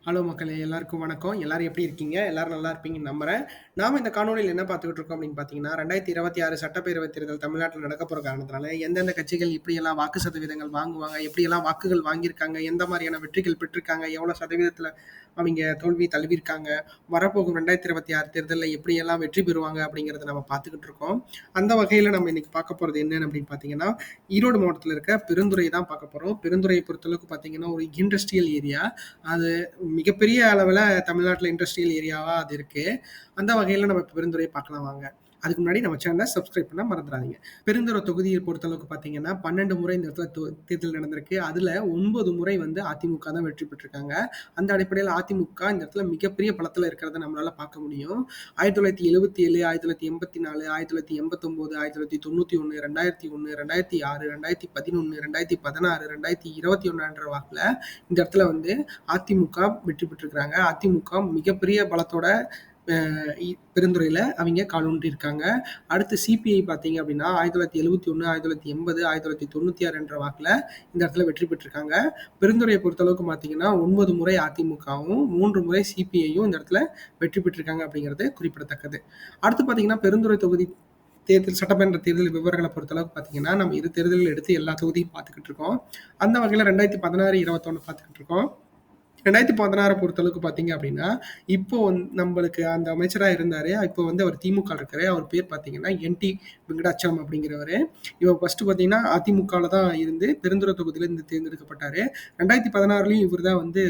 Hello மக்களே! எல்லாருக்கும் வணக்கம். எல்லாரும் எப்படி இருக்கீங்க? எல்லாரும் நல்லா இருப்பீங்கன்னு நம்புறேன். நாம இந்த காணொளியில என்ன பார்த்துக்கிட்டு இருக்கோம் அப்படின்னு பார்த்தீங்கன்னா, 2026 சட்டப்பேரவைத் தேர்தல் தமிழ்நாட்டில நடக்கப் போற காரணத்தினால, எந்தெந்த கட்சிகள் எப்படியெல்லாம் வாக்கு சதவீதங்கள் வாங்குவாங்க, எப்படியெல்லாம் வாக்குகள் வாங்கியிருக்காங்க, எந்த மாரியான வெற்றிகள் பெற்றிருக்காங்க, எவ்வளோ சதவீதத்தில அவிங்க தோல்வி தழுவியிருக்காங்க, வரப்போகும் 2026 தேர்தல்ல எப்படியெல்லாம் வெற்றி பெறுவாங்க அப்படிங்கிறத நம்ம பார்த்துக்கிட்டு இருக்கோம். அந்த வகையில நம்ம இன்னைக்கு பார்க்க போறது என்னன்னு அப்படின்னு பார்த்தீங்கன்னா, ஈரோடு மாவட்டத்தில இருக்க பெருந்துறை தான் பார்க்க போறோம். பெருந்துறைய பொறுத்தளவுக்கு பார்த்தீங்கன்னா, ஒரு இண்டஸ்ட்ரியல் ஏரியா. அது மிகப்பெரிய அளவுல தமிழ்நாட்டுல இண்டஸ்ட்ரியல் ஏரியாவா அது இருக்கு. அந்த வகையில நம்ம இப்ப பெருந்துறைய பார்க்கலாம் வாங்க. அதுக்கு முன்னாடி நம்ம சேனல சப்ஸ்கிரைப் பண்ண மறந்துறாதீங்க. பெருந்துறை தொகுதிய பொறுத்தளவுக்கு பார்த்தீங்கன்னா, 12 முறை இந்த இடத்துல தேர்தல் நடந்திருக்கு. அதுல 9 முறை வந்து அதிமுக தான் வெற்றி பெற்றிருக்காங்க. அந்த அடிப்படையில அதிமுக இந்த இடத்துல மிகப்பெரிய பலத்துல இருக்கிறத நம்மளால பார்க்க முடியும். 1977, 1984, 1989, 1991, 2001, 2006, 2011, 2016, 2021 வாக்குல இந்த இடத்துல வந்து அதிமுக வெற்றி பெற்றிருக்கிறாங்க. அதிமுக மிகப்பெரிய பலத்தோட பெருந்துறையில அவிங்க காலூன்றி இருக்காங்க. அடுத்து சிபிஐ பார்த்தீங்க அப்படின்னா 1971, 1980, 1996 என்ற வாக்குல இந்த இடத்துல வெற்றி பெற்றிருக்காங்க. பெருந்துறையை பொறுத்தளவுக்கு பார்த்தீங்கன்னா 9 முறை அதிமுகவும் 3 முறை சிபிஐயும் இந்த இடத்துல வெற்றி பெற்றிருக்காங்க அப்படிங்கிறது குறிப்பிடத்தக்கது. அடுத்து பார்த்தீங்கன்னா பெருந்துறை தொகுதி தேர்தல் சட்டமன்ற தேர்தல் விவரங்களை பொறுத்தளவுக்கு பார்த்தீங்கன்னா நம்ம இரு தேர்தல்கள் எடுத்து எல்லா தொகுதியும் பார்த்துக்கிட்டு இருக்கோம். அந்த வகையில் 2016, 21 பார்த்துக்கிட்டு இருக்கோம். 2016 பொறுத்தளவுக்கு பார்த்தீங்க அப்படின்னா, இப்போ நம்மளுக்கு அந்த அமைச்சரா இருந்தாரு. இப்போ வந்து அவர் திமுகல இருக்காரு. அவர் பேர் பார்த்தீங்கன்னா, என்.டி. வெங்கடாச்சலம் அப்படிங்கிறவரு. இவர் ஃபர்ஸ்ட் பார்த்தீங்கன்னா, அதிமுகல தான் இருந்து பெருந்துறை தொகுதியில இருந்து தேர்ந்தெடுக்கப்பட்டாரு. 2016லயும் இவர் தான் வந்து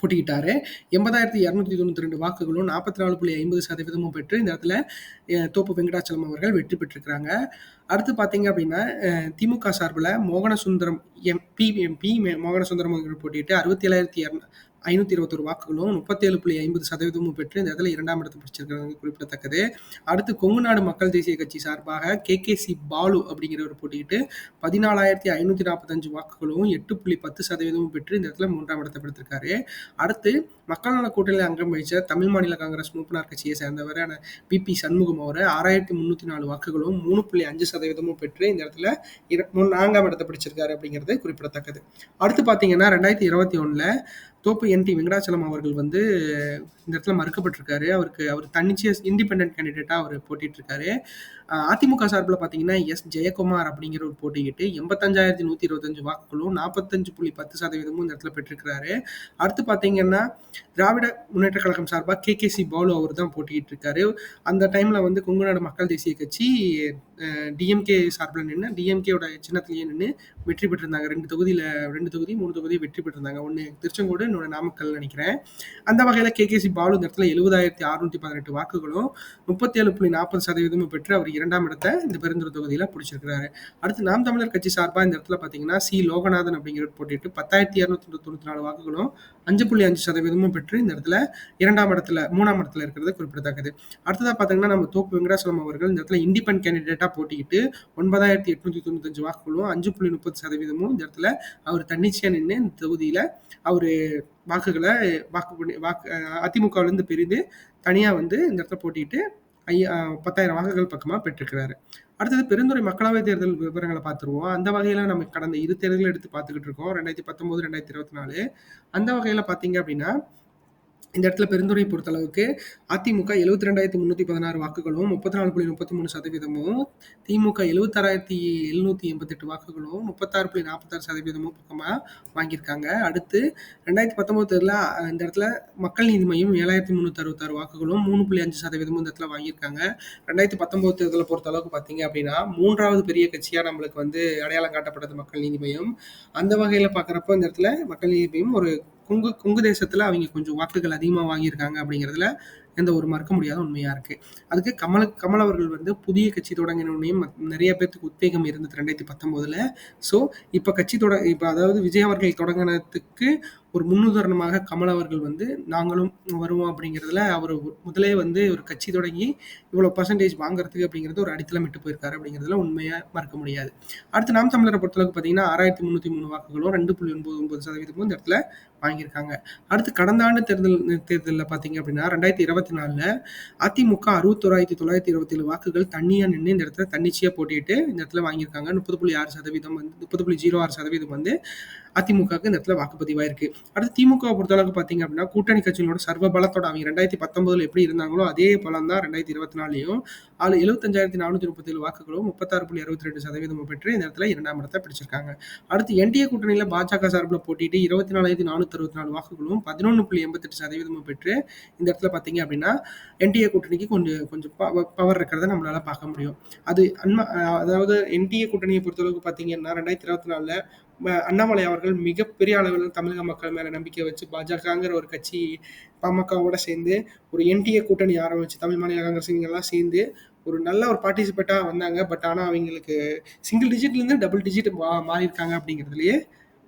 போட்டியிட்டாரு. 80,292 வாக்குகளும் 44.50% பெற்று இந்த இடத்துல தோப்பு வெங்கடாச்சலம் அவர்கள் வெற்றி பெற்றிருக்கிறாங்க. அடுத்து பார்த்தீங்க அப்படின்னா, திமுக சார்பில் மோகனசுந்தரம் எம்பி மோகனசுந்தரம் அவர்கள் போட்டியிட்டு 67,521 வாக்குகளும் 37.50% பெற்று இந்த இடத்துல 2ஆம் இடத்தை பிடிச்சிருக்கிறது குறிப்பிடத்தக்கது. அடுத்து கொங்கு நாடு மக்கள் தேசிய கட்சி சார்பாக கேகேசி பாலு அப்படிங்கிறவர் போட்டியிட்டு 14,545 வாக்குகளும் 8.10% பெற்று இந்த இடத்துல 3ஆம் இடத்தை பிடித்திருக்காரு. அடுத்து மக்கள் நல கூட்டணியில் அங்கம் வகிச்ச தமிழ் மாநில காங்கிரஸ் மூப்பனார் கட்சியை சேர்ந்தவரான பி சண்முகம் அவர் 6,304 வாக்குகளும் 3.5% பெற்று இந்த இடத்துல 4ஆம் இடத்தை பிடிச்சிருக்காரு அப்படிங்கிறது குறிப்பிடத்தக்கது. அடுத்து பார்த்தீங்கன்னா 2021ல தோப்பு என்.டி. வெங்கடாச்சலம் அவர்கள் வந்து இந்த இடத்துல மறுக்கப்பட்டிருக்காரு. அவர் தன்னிச்சையா இண்டிபெண்டன்ட் கேண்டிடேட்டா அவர் போட்டிட்டு இருக்காரு. அதிமுக சார்பில் பார்த்தீங்கன்னா எஸ் ஜெயக்குமார் அப்படிங்கிற ஒரு போட்டியிட்டு 85,125 வாக்குகளும் 45.10% இந்த இடத்துல பெற்றிருக்கிறாரு. அடுத்து பார்த்தீங்கன்னா திராவிட முன்னேற்ற கழகம் சார்பாக கேகேசி பாலு அவர் தான் போட்டிட்டு இருக்காரு. அந்த டைம்ல வந்து கொங்கு நாடு மக்கள் தேசிய கட்சி டிஎம்கே சார்பில் நின்று டிஎம்கேயோட சின்னத்திலேயே நின்று வெற்றி பெற்றிருந்தாங்க. 2 தொகுதி 3 தொகுதி வெற்றி பெற்றிருந்தாங்க. ஒன்று திருச்செங்கோடு, இன்னொன்று நாமக்கல் நினைக்கிறேன். அந்த வகையில் கேகேசி பாலு இந்த இடத்துல 70,618 வாக்குகளும் 37.40% பெற்று அவர் 2ஆம் இடத்தை இந்த பெருந்துறை தொகுதியில பிடிச்சிருக்கிறாரு. அடுத்து நாம் தமிழர் கட்சி சார்பாக இந்த இடத்துல பார்த்தீங்கன்னா சி லோகநாதன் அப்படிங்கிறவர் போட்டிட்டு 10,294 வாக்குகளும் 5.5% பெற்று இந்த இடத்துல 3ஆம் இடத்துல இருக்கிறது குறிப்பிடத்தக்கது. அடுத்ததா பார்த்தீங்கன்னா நம்ம தோப்பு வெங்கடாச்சலம் அவர்கள் இந்த இடத்துல இண்டிபெண்ட் கேண்டிடேட்டா போட்டிக்கிட்டு 9,895 வாக்குகளும் 5.30% இந்த இடத்துல அவர் தன்னிச்சையா நின்று இந்த தொகுதியில அவரு வாக்குகளை அதிமுகவிலிருந்து பிரிந்து தனியா வந்து இந்த இடத்துல போட்டிட்டு 10,000 வாக்குகள் பக்கமா பெற்றிருக்கிறாரு. அடுத்தது பெருந்துறை மக்களவை தேர்தல் விவரங்களை பார்த்துருவோம். அந்த வகையில நம்ம கடந்த இரு தேர்தல்களை எடுத்து பார்த்துக்கிட்டு இருக்கோம். 2019, 2024. அந்த வகையில பார்த்தீங்க அப்படின்னா இந்த இடத்துல பெருந்துறை பொறுத்தளவுக்கு அதிமுக 72,316 வாக்குகளும் 34.33%, திமுக 76,788 வாக்குகளும் 36.46% பக்கமா வாங்கியிருக்காங்க. அடுத்து 2019 தேர்தலில் இந்த இடத்துல மக்கள் நீதி மையம் 7,366 வாக்குகளும் 3.5% இந்த இடத்துல வாங்கியிருக்காங்க. 2019 தேர்தலை பொறுத்த அளவுக்கு பார்த்தீங்க அப்படின்னா 3வது பெரிய கட்சியா நம்மளுக்கு வந்து அடையாளம் காட்டப்பட்டது மக்கள் நீதி மையம். அந்த வகையில பார்க்குறப்போ இந்த இடத்துல மக்கள் நீதி மையம் ஒரு கொங்கு தேசத்துல அவங்க கொஞ்சம் வாக்குகள் அதிகமா வாங்கியிருக்காங்க அப்படிங்கிறதுல எந்த ஒரு மறுக்க முடியாத உண்மையா இருக்கு. அதுக்கு கமல் அவர்கள் வந்து புதிய கட்சி தொடங்கினோடனையும் நிறைய பேருக்கு உத்வேகம் இருந்தது 2019ல. ஸோ இப்போ அதாவது விஜய் அவர்கள் தொடங்கினதுக்கு ஒரு முன்னுதாரணமாக கமல் அவர்கள் வந்து நாங்களும் வருவோம் அப்படிங்கிறதுல அவர் முதலே வந்து ஒரு கட்சி தொடங்கி இவ்வளோ பர்சன்டேஜ் வாங்குறதுக்கு அப்படிங்கிறது ஒரு அடித்தளமிட்டு போயிருக்காரு அப்படிங்கிறதுல உண்மையா மறுக்க முடியாது. அடுத்து நாம் தமிழரை பொறுத்தளவுக்கு பார்த்தீங்கன்னா 6,303 வாக்குகளும் 2.99% இந்த இடத்துல வாங்கியிருக்காங்க. அடுத்து கடந்த ஆண்டு தேர்தலில் பார்த்தீங்க அப்படின்னா 2024ல அதிமுக 61,927 வாக்குகள் தனியா நின்று இந்த இடத்துல தன்னிச்சையா போட்டிட்டு இந்த இடத்துல வாங்கியிருக்காங்க. 30.6% வந்து 30.06% வந்து அதிமுகவுக்கு இந்த இடத்துல வாக்குப்பதிவாயிருக்கு. அடுத்து திமுகவை பொறுத்தளவுக்கு பார்த்தீங்க அப்படின்னா, கூட்டணி கட்சிகளோட சர்வ பலத்தோட அவங்க 2019ல எப்படி இருந்தாங்களோ, அதே பலம் தான் 2024லயும். அதுல 75,437 வாக்குகளும் 36.62% பெற்று இந்த இடத்துல 2ஆம் இடத்த பிடிச்சிருக்காங்க. அடுத்து என்டிஏ கூட்டணியில பாஜக சார்பில போட்டியிட்டு 24,464 வாக்குகளும் 11.88% பெற்று இந்த இடத்துல பார்த்தீங்க அப்படின்னா, என்டிஏ கூட்டணிக்கு கொஞ்சம் கொஞ்சம் பவர் இருக்கிறத நம்மளால பார்க்க முடியும். அது அதாவது என்டிஏ கூட்டணியை பொறுத்தளவுக்கு பார்த்தீங்கன்னா, 2024ல அண்ணாமலை அவர்கள் மிகப்பெரிய அளவில் தமிழக மக்கள் மேல நம்பிக்கை வச்சு பாஜகங்கிற ஒரு கட்சி பாமகவோட சேர்ந்து ஒரு என்டிஏ கூட்டணி ஆரம்பிச்சு தமிழ் மாநில காங்கிரஸ் எல்லாம் சேர்ந்து ஒரு நல்ல ஒரு பார்ட்டிசிபேட்டா வந்தாங்க. பட் ஆனா அவங்களுக்கு சிங்கிள் டிஜிட்ல இருந்து டபுள் டிஜிட் மாறி இருக்காங்க அப்படிங்கிறதுலயே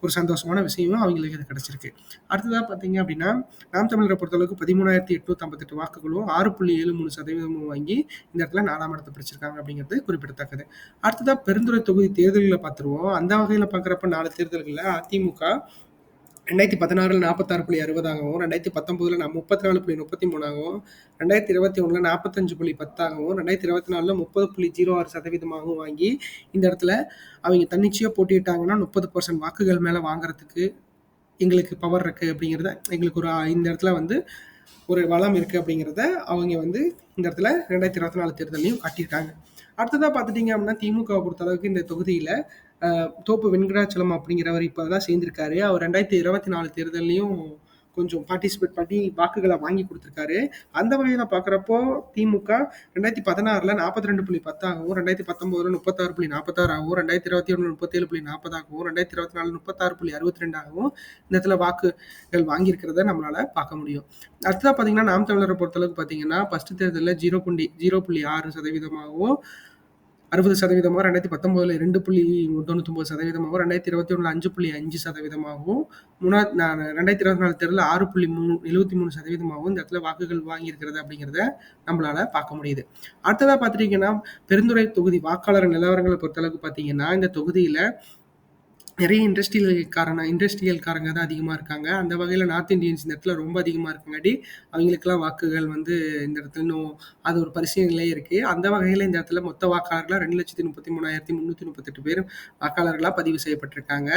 ஒரு சந்தோஷமான விஷயமும் அவங்களுக்கு இது கிடைச்சிருக்கு. அடுத்ததா பார்த்தீங்க அப்படின்னா, நாம் தமிழரை பொறுத்தளவுக்கு 13,858 வாக்குகளும் 6.73% வாங்கி இந்த இடத்துல 4ஆம் இடத்தை பிடிச்சிருக்காங்க அப்படிங்கிறது குறிப்பிடத்தக்கது. அடுத்ததா பெருந்துறை தொகுதி தேர்தல்களை பார்த்துருவோம். அந்த வகையில பார்க்குறப்ப 4 தேர்தல்களில் அதிமுக 2016ல் 46.60ஆகவும், 2019ல 34.33ஆகவும், 2021ல 45.10ஆகவும், 2024ல 30.06%ஆகவும் வாங்கி இந்த இடத்துல அவங்க தன்னிச்சையா போட்டியிட்டாங்கன்னா 30% வாக்குகள் மேல வாங்குறதுக்கு எங்களுக்கு பவர் இருக்கு அப்படிங்கிறத எங்களுக்கு ஒரு இந்த இடத்துல வந்து ஒரு வளம் இருக்கு அப்படிங்கிறத அவங்க வந்து இந்த இடத்துல 2024 தேர்தலையும் காட்டியிருக்காங்க. அடுத்ததா பார்த்துட்டீங்க அப்படின்னா திமுகவை பொறுத்த அளவுக்கு இந்த தொகுதியில தோப்பு வெங்கடாச்சலம் அப்படிங்கிறவர் இப்போதான் சேர்ந்திருக்காரு. அவர் 2024 தேர்தலையும் கொஞ்சம் பார்ட்டிசிபேட் பண்ணி வாக்குகளை வாங்கி கொடுத்துருக்காரு. அந்த வகையில பார்க்குறப்போ திமுக 2016ல 42.10ஆகவும், 2019ல 36.46ஆகவும், 2021ல 37.40ஆகவும், 2024ல 36.62ஆகவும் இந்த இடத்துல வாக்குகள் வாங்கியிருக்கிறத நம்மளால பார்க்க முடியும். அடுத்ததா பார்த்தீங்கன்னா நாம் தமிழரை பொறுத்தளவுக்கு பார்த்தீங்கன்னா ஃபர்ஸ்ட் தேர்தலில் 0.6%ஆகவும் 60%, 2019ல 2.99%, 2021ல 5.5%, 2024 தேர்தலில் 6.73% இந்த இடத்துல வாக்குகள் வாங்கியிருக்கிறது அப்படிங்கிறத நம்மளால பார்க்க முடியுது. அடுத்ததா பார்த்துட்டீங்கன்னா பெருந்துறை தொகுதி வாக்காளர் நிலவரங்களை பொறுத்தளவுக்கு பார்த்தீங்கன்னா இந்த தொகுதியில நிறைய இண்டஸ்ட்ரியல்காரங்க தான் அதிகமாக இருக்காங்க. அந்த வகையில் நார்த் இந்தியன்ஸ் இந்த இடத்துல ரொம்ப அதிகமாக இருக்கங்காட்டி அவங்களுக்கெல்லாம் வாக்குகள் வந்து இந்த இடத்துல இன்னும் அது ஒரு பரிசீலனையிலே இருக்குது. அந்த வகையில் இந்த இடத்துல மொத்த வாக்காளர்களாக 2,33,338 பேர் வாக்காளர்களாக பதிவு செய்யப்பட்டிருக்காங்க.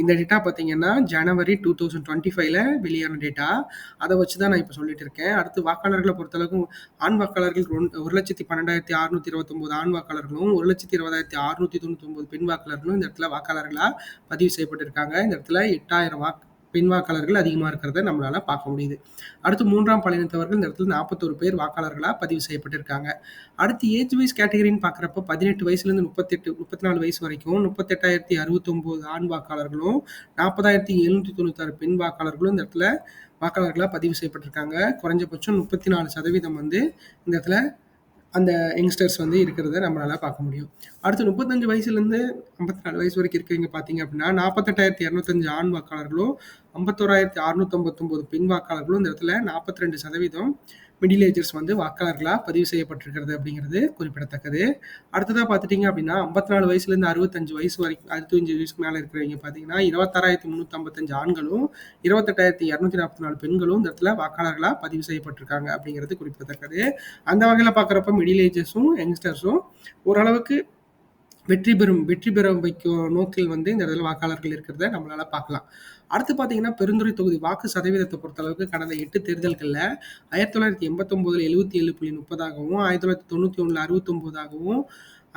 இந்த டேட்டா பார்த்தீங்கன்னா ஜனவரி 2025ல வெளியான டேட்டா. அதை வச்சு தான் நான் இப்போ சொல்லிட்டு இருக்கேன். அடுத்து வாக்காளர்களை பொறுத்தளவுக்கு ஆண் வாக்காளர்கள் 1,12,629 ஆண் வாக்காளர்களும் 1,20,699 பெண் வாக்காளர்களும் இந்த இடத்துல வாக்காளர்களாக பதிவு செய்யப்பட்டிருக்காங்க. இந்த இடத்துல 8,000 பெண் வாக்காளர்கள் அதிகமாக இருக்கிறத நம்மளால பார்க்க முடியுது. அடுத்து 3ஆம் பாலினத்தவர்கள் இந்த இடத்துல 41 பேர் வாக்காளர்களாக பதிவு செய்யப்பட்டிருக்காங்க. அடுத்து ஏஜ் வைஸ் கேட்டகரின்னு பார்க்குறப்ப 18 வயசுலேருந்து 34 வயசு வரைக்கும் 38,069 ஆண் வாக்காளர்களும் 40,796 பெண் வாக்காளர்களும் இந்த இடத்துல வாக்காளர்களாக பதிவு செய்யப்பட்டிருக்காங்க. குறைஞ்சபட்சம் 34% வந்து இந்த இடத்துல அந்த யங்ஸ்டர்ஸ் வந்து இருக்கிறத நம்மளால பார்க்க முடியும். அடுத்து 35 வயசுலேருந்து 54 வயசு வரைக்கும் இருக்கிறவங்க பார்த்தீங்க அப்படின்னா 48,205 ஆண் வாக்காளர்களும் 51,659 பெண் வாக்காளர்களும் இந்த இடத்துல 42% மிடில் ஏஜர்ஸ் வந்து வாக்காளர்களாக பதிவு செய்யப்பட்டிருக்கிறது அப்படிங்கிறது குறிப்பிடத்தக்கது. அடுத்ததாக பார்த்துட்டிங்க அப்படின்னா 54 வயசுலேருந்து 65 வயசு வரைக்கும் 65 வயசுக்கு மேலே இருக்கிறவங்க பார்த்தீங்கன்னா 26,355 ஆண்களும் 28,244 பெண்களும் இந்த இடத்துல வாக்காளர்களாக பதிவு செய்யப்பட்டிருக்காங்க அப்படிங்கிறது குறிப்பிடத்தக்கது. அந்த வகையில் பார்க்குறப்ப மிடில் ஏஜர்ஸும் யங்ஸ்டர்ஸும் ஓரளவுக்கு வெற்றி பெற வைக்கும் நோக்கில் வந்து இந்த இடத்துல வாக்காளர்கள் இருக்கிறத நம்மளால பார்க்கலாம். அடுத்து பார்த்தீங்கன்னா பெருந்துறை தொகுதி வாக்கு சதவீதத்தை பொறுத்தளவுக்கு கடந்த 8 தேர்தல்களில் 1989ல் 77.30ஆகவும், 1991ல் 69ஆகவும்,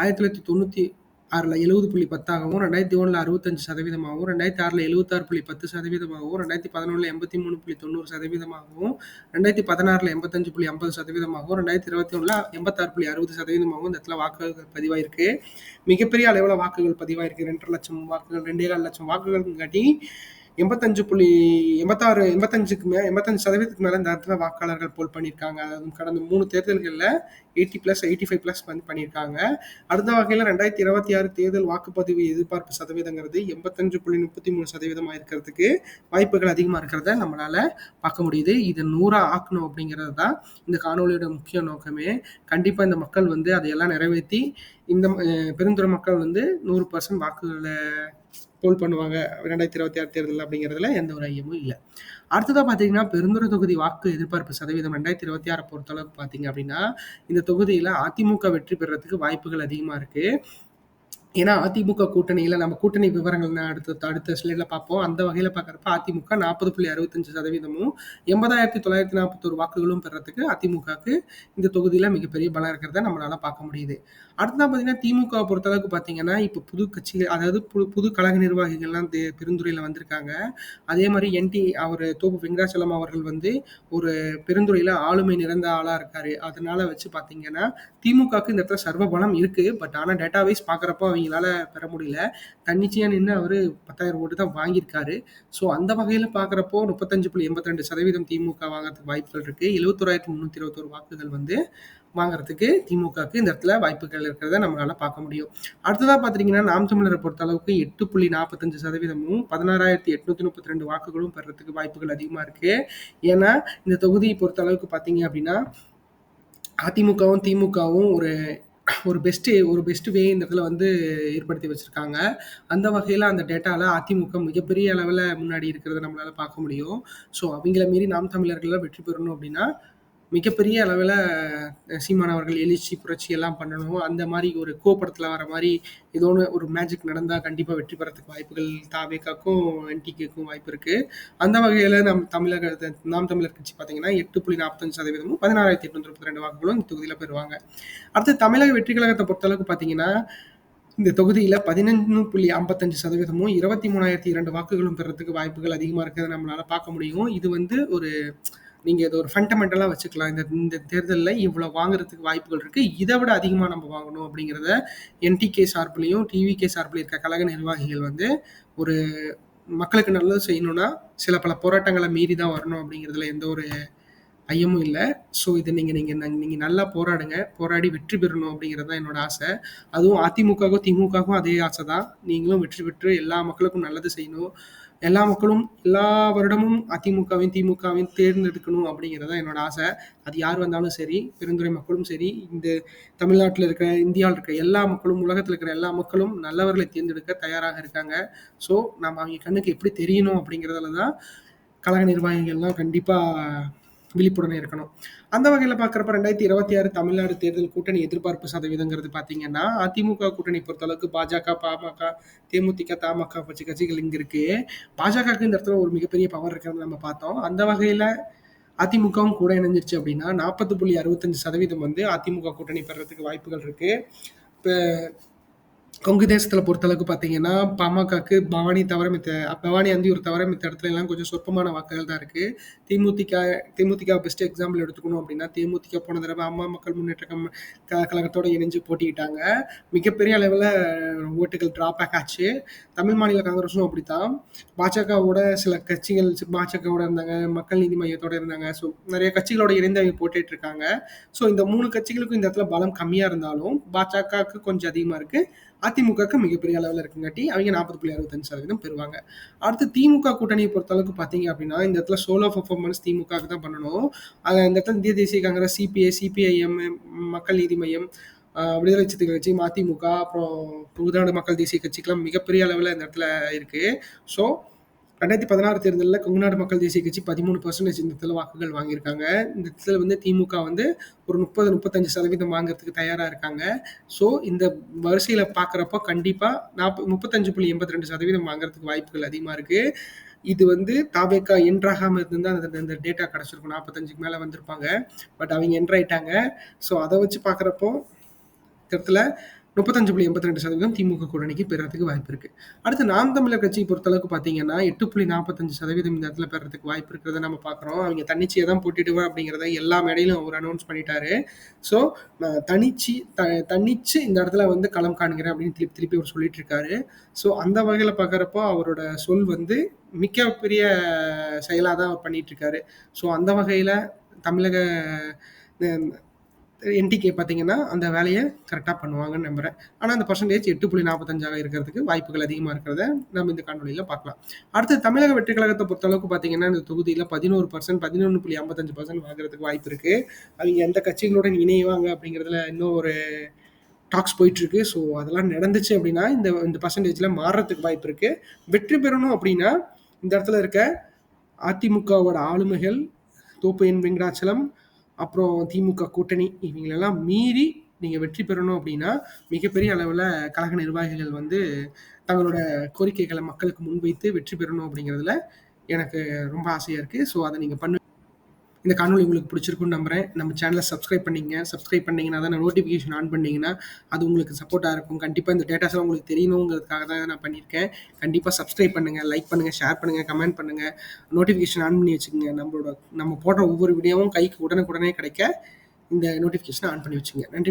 1996ல 70.10ஆகவும், 2001ல 65%ஆகவும், 2006ல 76.10%ஆகவும், 2011ல 83.90%ஆகவும், 2016ல 85.50%ஆகவும், 2021ல 86.60%ஆகவும் இந்த இடத்துல வாக்குகள் பதிவாயிருக்கு. மிகப்பெரிய அளவில் வாக்குகள் பதிவாயிருக்கு. 2.5 லட்சம் வாக்குகள் 2.4 லட்சம் வாக்குகள்ங்காட்டி 85% மேல இந்த இடத்துல வாக்காளர்கள் போல் பண்ணியிருக்காங்க. கடந்த 3 தேர்தல்களில் 80+85+ வந்து பண்ணியிருக்காங்க. அடுத்த வகையில் 2026 தேர்தல் வாக்குப்பதிவு எதிர்பார்ப்பு சதவீதங்கிறது 85.33% இருக்கிறதுக்கு வாய்ப்புகள் அதிகமாக இருக்கிறத நம்மளால பார்க்க முடியுது. இதை 100 ஆக்கணும் அப்படிங்கிறது தான் இந்த காணொலியோட முக்கிய நோக்கமே. கண்டிப்பாக இந்த மக்கள் வந்து அதையெல்லாம் நிறைவேற்றி இந்த பெருந்துறை மக்கள் வந்து 100% வாக்குகளை போல் பண்ணுவாங்க 2026 தேர்தல் அப்படிங்கிறதுல எந்த ஒரு ஐயமும் இல்லை. அடுத்ததாக பார்த்தீங்கன்னா பெருந்துறை தொகுதி வாக்கு எதிர்பார்ப்பு சதவீதம் 2026 பொறுத்தளவுக்கு பார்த்தீங்க அப்படின்னா இந்த தொகுதியில் அதிமுக வெற்றி பெறறதுக்கு வாய்ப்புகள் அதிகமாக இருக்குது. ஏன்னா அதிமுக கூட்டணியில நம்ம கூட்டணி விவரங்கள் அடுத்த அடுத்த ஸ்லைட்ல பார்ப்போம். அந்த வகையில பார்க்குறப்ப அதிமுக 40.65%ம் 80,941 வாக்குகளும் பெறதுக்கு அதிமுகவுக்கு இந்த தொகுதியில மிகப்பெரிய பலம் இருக்கிறத நம்மளால பார்க்க முடியுது. அடுத்ததா பார்த்தீங்கன்னா, திமுகவ பொறுத்தளவுக்கு பார்த்தீங்கன்னா, இப்ப புது கட்சி அதாவது புது கழக நிர்வாகிகள்லாம் பெருந்துறையில வந்திருக்காங்க. அதே மாரி அவரு தோப்பு வெங்கடாச்சலம் அவர்கள் வந்து ஒரு பெருந்துறையில ஆளுமை நிறைந்த ஆளா இருக்காரு. அதனால வச்சு பார்த்தீங்கன்னா, திமுகவுக்கு இந்த இடத்துல சர்வ பலம் இருக்கு. பட் ஆனா டேட்டா வைஸ் பார்க்குறப்போ அவங்களால பெற முடியல. தன்னிச்சையா நின்னு அவரு 10,000 ஓட்டு தான் வாங்கியிருக்காரு. ஸோ அந்த வகையில பார்க்குறப்போ 35.82% திமுக வாங்கறதுக்கு வாய்ப்புகள் இருக்கு. 71,321 வாக்குகள் வந்து வாங்குறதுக்கு திமுகவுக்கு இந்த இடத்துல வாய்ப்புகள் இருக்கிறத நம்மளால பார்க்க முடியும். அடுத்ததா பார்த்தீங்கன்னா, நாம் தமிழரை பொறுத்த அளவுக்கு 8.45%மும் 16,832 வாக்குகளும் பெறதுக்கு வாய்ப்புகள் அதிகமா இருக்கு. ஏன்னா, இந்த தொகுதியை பொறுத்த அளவுக்கு பார்த்தீங்க அப்படின்னா, அதிமுகவும், திமுகவும் ஒரு ஒரு பெஸ்ட் வே இந்த இடத்துல வந்து ஏற்படுத்தி வச்சிருக்காங்க. அந்த வகையில அந்த டேட்டால அதிமுக மிகப்பெரிய அளவுல முன்னாடி இருக்கிறத நம்மளால பார்க்க முடியும். ஸோ அவைங்கள மீறி நாம் தமிழர்கள்லாம் வெற்றி பெறணும் அப்படின்னா, மிகப்பெரிய அளவுல சீமான் அவர்கள் எழுச்சி, புரட்சி எல்லாம் பண்ணணும். அந்த மாரி ஒரு படத்துல வர மாரி ஏதோ ஒண்ணு ஒரு மேஜிக் நடந்தா கண்டிப்பா வெற்றி பெறதுக்கு வாய்ப்புகள் தாவேகாக்கும், என்டிகேக்கும் வாய்ப்பு இருக்கு. அந்த வகையில நாம் தமிழர் கட்சி பார்த்தீங்கன்னா 8.45%மும் 16,832 வாக்குகளும் இந்த தொகுதியில பெறுவாங்க. அடுத்து தமிழக வெற்றி கழகத்தை பொறுத்தளவுக்கு பார்த்தீங்கன்னா, இந்த தொகுதியில 15.55%மும் 23,002 வாக்குகளும் பெறதுக்கு வாய்ப்புகள் அதிகமா இருக்கிறத நம்மளால பார்க்க முடியும். இது வந்து நீங்க இத ஒரு ஃபண்டமெண்டலா வச்சுக்கலாம். இந்த இந்த தேர்தல்ல இவ்வளோ வாங்குறதுக்கு வாய்ப்புகள் இருக்கு. இத விட அதிகமா நம்ம வாங்கணும் அப்படிங்கிறத என்டிகே சார்புலயும், டிவிகே சார்புல இருக்க கழக நிர்வாகிகள் வந்து ஒரு மக்களுக்கு நல்லது செய்யணும்னா, சில பல போராட்டங்கள மீறி தான் வரணும் அப்படிங்கிறதுல எந்த ஒரு ஐயமும் இல்ல. ஸோ இத நீங்க நீங்க நீங்க நல்லா போராடுங்க. போராடி வெற்றி பெறணும் அப்படிங்கிறது தான் என்னோட ஆசை. அதுவும் அதிமுகவுக்கும், திமுகவுக்கும் அதே ஆசை தான். நீங்களும் வெற்றி பெற்று எல்லா மக்களுக்கும் நல்லது செய்யணும். எல்லா மக்களும் எல்லா வருடமும் அதிமுகவையும், திமுகவையும் தேர்ந்தெடுக்கணும் அப்படிங்கிறது தான் என்னோட ஆசை. அது யார் வந்தாலும் சரி, பெருந்துறை மக்களும் சரி, இந்த தமிழ்நாட்டுல இருக்கிற, இந்தியாவுல இருக்கிற எல்லா மக்களும், உலகத்துல இருக்கிற எல்லா மக்களும் நல்லவர்களை தேர்ந்தெடுக்க தயாராக இருக்காங்க. ஸோ நம்ம அவங்க கண்ணுக்கு எப்படி தெரியணும் அப்படிங்கிறதுல தான் கழக நிர்வாகிகள்லாம் கண்டிப்பா விழிப்புடன் இருக்கணும். அந்த வகையில பார்க்குறப்ப 2026 தமிழ்நாடு தேர்தல் கூட்டணி எதிர்பார்ப்பு சதவீதங்கிறது பார்த்தீங்கன்னா, அதிமுக கூட்டணி பொறுத்தளவுக்கு பாஜக, பாமக, தேமுதிக, தமாக கட்சிகள் இங்க இருக்கு. பாஜகவுக்கு இந்த இடத்துல ஒரு மிகப்பெரிய பவர் இருக்கிறத நம்ம பார்த்தோம். அந்த வகையில அதிமுகவும் கூட இணைஞ்சிருச்சு அப்படின்னா 40.65% வந்து அதிமுக கூட்டணி பெறதுக்கு வாய்ப்புகள் இருக்கு. இப்ப கொங்கு தேசத்துல பொறுத்தளவுக்கு பார்த்தீங்கன்னா, பாமகக்கு பவானி, அந்தியூர் தவிர மித்த இடத்துல எல்லாம் கொஞ்சம் சொற்பமான வாக்குகள் தான் இருக்கு. தேமுதிக தேமுதிக பெஸ்ட் எக்ஸாம்பிள் எடுத்துக்கணும் அப்படின்னா, தேமுதிக போன தடவ அம்மா மக்கள் முன்னேற்ற கழகத்தோட இணைஞ்சு போட்டியிட்டாங்க. மிகப்பெரிய அளவுல ஓட்டுகள் டிராபேக் ஆச்சு. தமிழ் மாநில காங்கிரஸும் அப்படித்தான். பாஜகவோட சில கட்சிகள் பாஜகவோட இருந்தாங்க, மக்கள் நீதி மையத்தோட இருந்தாங்க. ஸோ நெறைய கட்சிகளோட இணைந்து அவங்க போட்டிட்டு இருக்காங்க. ஸோ இந்த 3 கட்சிகளுக்கும் இந்த இடத்துல பலம் கம்மியா இருந்தாலும், பாஜகவுக்கு கொஞ்சம் அதிகமா இருக்கு. அதிமுகவுக்கு மிகப்பெரிய அளவுல இருக்குங்காட்டி, அவங்க 40.65% பெறுவாங்க. அடுத்து திமுக கூட்டணிய பொறுத்தளவுக்கு பார்த்தீங்க அப்படின்னா, இந்த இடத்துல சோலோ பெர்ஃபார்மன்ஸ் திமுகவுக்கு தான் பண்ணணும். இந்த இடத்துல இந்திய தேசிய காங்கிரஸ், சிபிஐஎம், மக்கள் நீதி மய்யம், விடுதலை சிறுத்தைகள் கட்சி, மதிமுக, அப்புறம் புதுநாடு மக்கள் தேசிய கட்சிக்கெல்லாம் மிகப்பெரிய அளவுல இந்த இடத்துல இருக்கு. ஸோ 2016 தேர்தல்ல கொங்குநாடு மக்கள் தேசிய கட்சி 13% இந்த இடத்துல வாக்குகள் வாங்கியிருக்காங்க. இந்த இடத்துல வந்து திமுக வந்து ஒரு 35% வாங்குறதுக்கு தயாரா இருக்காங்க. ஸோ இந்த வரிசையில பார்க்குறப்போ கண்டிப்பா 35.82% வாங்குறதுக்கு வாய்ப்புகள் அதிகமா இருக்கு. இது வந்து தாவேக்கா என்ட்ராகாம இருந்திருந்தா அந்த டேட்டா கிடைச்சிருக்கும். 45க்கு மேல வந்திருப்பாங்க. பட் அவங்க என்டர் ஆயிட்டாங்க. ஸோ அத வச்சு பார்க்குறப்போ இந்த இடத்துல 35.82% திமுக கூட்டணிக்கு பெறதுக்கு வாய்ப்பு இருக்கு. அடுத்து நாம் தமிழர் கட்சியை பொறுத்தளவுக்கு பார்த்தீங்கன்னா, 8.45% இந்த இடத்துல பெறதுக்கு வாய்ப்பு இருக்கிறத நம்ம பார்க்குறோம். அவங்க தன்னிச்சையா தான் போட்டியிடுவேன் அப்படிங்கிறத எல்லா மேடையிலும் அவர் அனௌன்ஸ் பண்ணிட்டாரு. ஸோ நான் தன்னிச்சு இந்த இடத்துல வந்து களம் காண்கிறேன் அப்படின்னு திருப்பி திருப்பி அவர் சொல்லிட்டு இருக்காரு. ஸோ அந்த வகையில பார்க்குறப்போ அவரோட சொல் வந்து மிகப்பெரிய செயலா தான் அவர் பண்ணிட்டு இருக்காரு. ஸோ அந்த வகையில தமிழக என்டிகே பார்த்தீங்கன்னா, அந்த வேலைய கரெக்ட்டா பண்ணுவாங்கன்னு நம்புறேன். ஆனா அந்த பெர்சன்டேஜ் 8.45 இருக்கிறதுக்கு வாய்ப்புகள் அதிகமா இருக்கிறத நம்ம இந்த காணொளியில பார்க்கலாம். அடுத்து தமிழக வெற்றி கழகத்த பொறுத்தளவுக்கு பார்த்தீங்கன்னா, இந்த தொகுதியில 11%, 11.55% வாங்குறதுக்கு வாய்ப்பு இருக்கு. அவிங்க எந்த கட்சிகளுடன் இணைவாங்க அப்படிங்கிறதுல இன்னும் ஒரு டாக்ஸ் போயிட்டுருக்கு. ஸோ அதெல்லாம் நடந்துச்சு அப்படின்னா, இந்த இந்த பெர்சன்டேஜ்ல மாறுறதுக்கு வாய்ப்பு இருக்கு. வெற்றி பெறணும் அப்படின்னா, இந்த இடத்துல இருக்க அதிமுகவோட ஆளுமைகள், தோப்பு என் வெங்கடாச்சலம், அப்புறம் திமுக கூட்டணி இவங்களெல்லாம் மீறி நீங்க வெற்றி பெறணும் அப்படின்னா, மிகப்பெரிய அளவுல கழக நிர்வாகிகள் வந்து தங்களோட கோரிக்கைகள மக்களுக்கு முன்வைத்து வெற்றி பெறணும் அப்படிங்கிறதுல எனக்கு ரொம்ப ஆசையா இருக்கு. ஸோ அத நீங்க இந்த காணொளி உங்களுக்கு பிடிச்சிருக்கும்னு நம்புறேன். நம்ம சேனல சப்ஸ்கிரைப் பண்ணீங்க. சப்ஸ்கிரைப் பண்ணீங்கன்னா தான் நோட்டிஃபிகேஷன் ஆன் பண்ணீங்கன்னா, அது உங்களுக்கு சப்போர்ட்டா இருக்கும். கண்டிப்பா இந்த டேட்டாஸ்லாம் உங்களுக்கு தெரியணுங்கிறதுக்காக தான் நான் பண்ணியிருக்கேன். கண்டிப்பா சப்ஸ்கிரைப் பண்ணுங்க, லைக் பண்ணுங்க, ஷேர் பண்ணுங்க, கமெண்ட் பண்ணுங்க. நோட்டிஃபிகேஷன் ஆன் பண்ணி வச்சுக்கங்க. நம்ம போடுற ஒவ்வொரு வீடியோவும் கைக்கு உடனுக்குடனே கிடைக்க இந்த நோட்டிஃபிகேஷன ஆன் பண்ணி வச்சுக்கங்க. நன்றி.